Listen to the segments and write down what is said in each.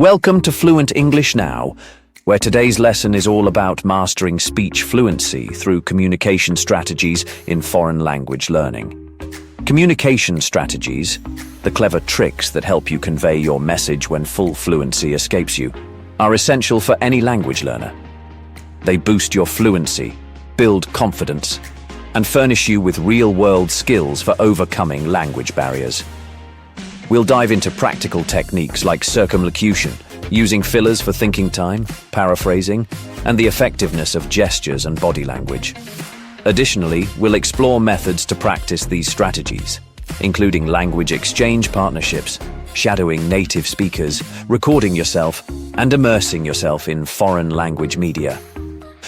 Welcome to Fluent English Now, where today's lesson is all about mastering speech fluency through communication strategies in foreign language learning. Communication strategies, the clever tricks that help you convey your message when full fluency escapes you, are essential for any language learner. They boost your fluency, build confidence, and furnish you with real-world skills for overcoming language barriers. We'll dive into practical techniques like circumlocution, using fillers for thinking time, paraphrasing, and the effectiveness of gestures and body language. Additionally, we'll explore methods to practice these strategies, including language exchange partnerships, shadowing native speakers, recording yourself, and immersing yourself in foreign language media.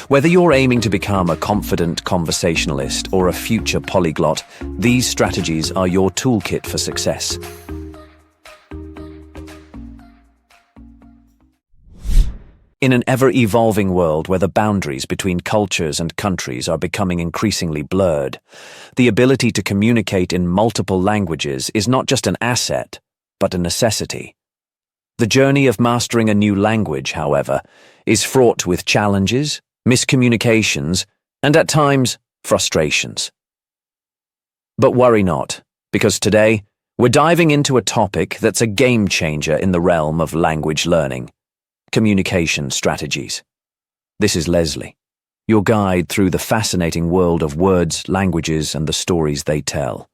Whether you're aiming to become a confident conversationalist or a future polyglot, these strategies are your toolkit for success. In an ever-evolving world where the boundaries between cultures and countries are becoming increasingly blurred, the ability to communicate in multiple languages is not just an asset, but a necessity. The journey of mastering a new language, however, is fraught with challenges, miscommunications, and at times, frustrations. But worry not, because today, we're diving into a topic that's a game-changer in the realm of language learning: communication strategies. This is Leslie, your guide through the fascinating world of words, languages, and the stories they tell.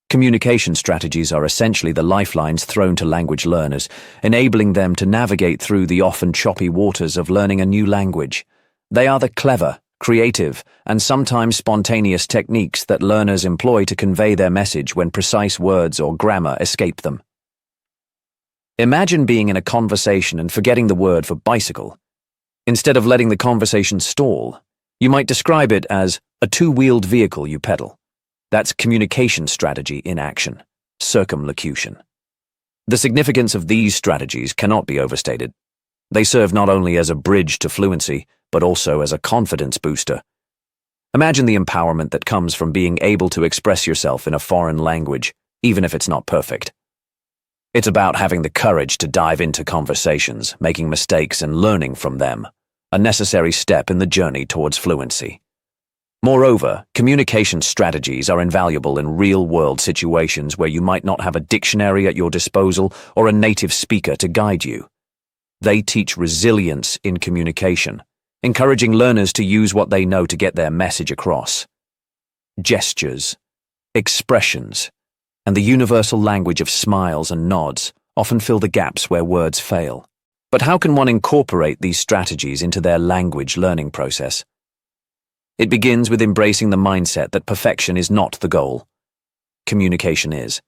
Communication strategies are essentially the lifelines thrown to language learners, enabling them to navigate through the often choppy waters of learning a new language. They are the clever, creative, and sometimes spontaneous techniques that learners employ to convey their message when precise words or grammar escape them. Imagine being in a conversation and forgetting the word for bicycle. Instead of letting the conversation stall, you might describe it as a two-wheeled vehicle you pedal. That's communication strategy in action, circumlocution. The significance of these strategies cannot be overstated. They serve not only as a bridge to fluency, but also as a confidence booster. Imagine the empowerment that comes from being able to express yourself in a foreign language, even if it's not perfect. It's about having the courage to dive into conversations, making mistakes and learning from them, a necessary step in the journey towards fluency. Moreover, communication strategies are invaluable in real-world situations where you might not have a dictionary at your disposal or a native speaker to guide you. They teach resilience in communication, encouraging learners to use what they know to get their message across. Gestures, expressions, and the universal language of smiles and nods often fill the gaps where words fail. But how can one incorporate these strategies into their language learning process? It begins with embracing the mindset that perfection is not the goal. Communication is.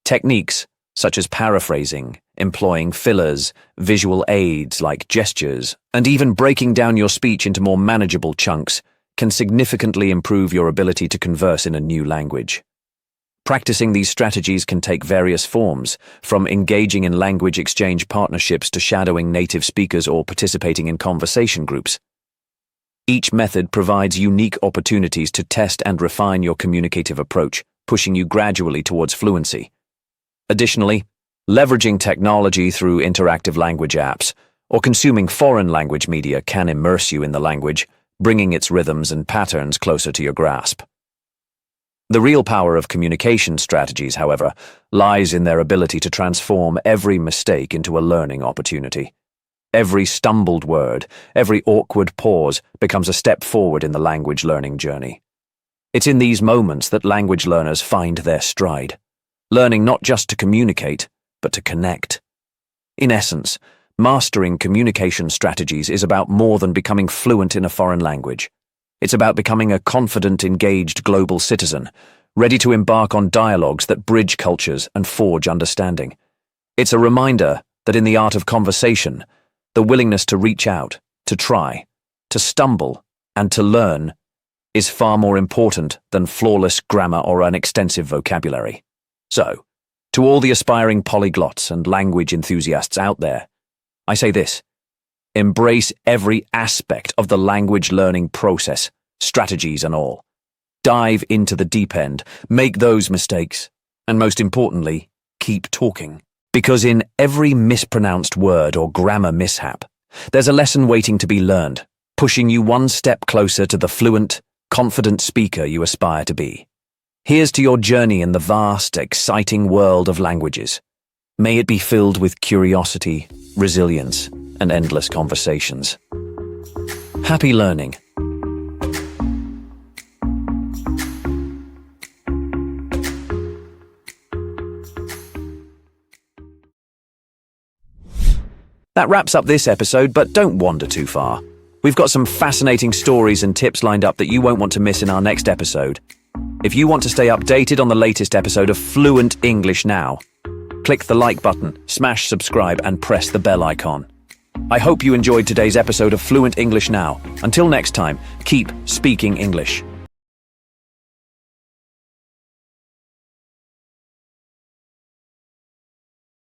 Techniques, such as paraphrasing, employing fillers, visual aids like gestures, and even breaking down your speech into more manageable chunks, can significantly improve your ability to converse in a new language. Practicing these strategies can take various forms, from engaging in language exchange partnerships to shadowing native speakers or participating in conversation groups. Each method provides unique opportunities to test and refine your communicative approach, pushing you gradually towards fluency. Additionally, leveraging technology through interactive language apps or consuming foreign language media can immerse you in the language, bringing its rhythms and patterns closer to your grasp. The real power of communication strategies, however, lies in their ability to transform every mistake into a learning opportunity. Every stumbled word, every awkward pause becomes a step forward in the language learning journey. It's in these moments that language learners find their stride, learning not just to communicate, but to connect. In essence, mastering communication strategies is about more than becoming fluent in a foreign language. It's about becoming a confident, engaged global citizen, ready to embark on dialogues that bridge cultures and forge understanding. It's a reminder that in the art of conversation, the willingness to reach out, to try, to stumble, and to learn is far more important than flawless grammar or an extensive vocabulary. So, to all the aspiring polyglots and language enthusiasts out there, I say this: embrace every aspect of the language learning process, strategies and all. Dive into the deep end, make those mistakes, and most importantly, keep talking. Because in every mispronounced word or grammar mishap, there's a lesson waiting to be learned, pushing you one step closer to the fluent, confident speaker you aspire to be. Here's to your journey in the vast, exciting world of languages. May it be filled with curiosity, resilience, and endless conversations. Happy learning. That wraps up this episode, but don't wander too far. We've got some fascinating stories and tips lined up that you won't want to miss in our next episode. If you want to stay updated on the latest episode of Fluent English Now, click the like button, smash subscribe, and press the bell icon. I hope you enjoyed today's episode of Fluent English Now. Until next time, keep speaking English.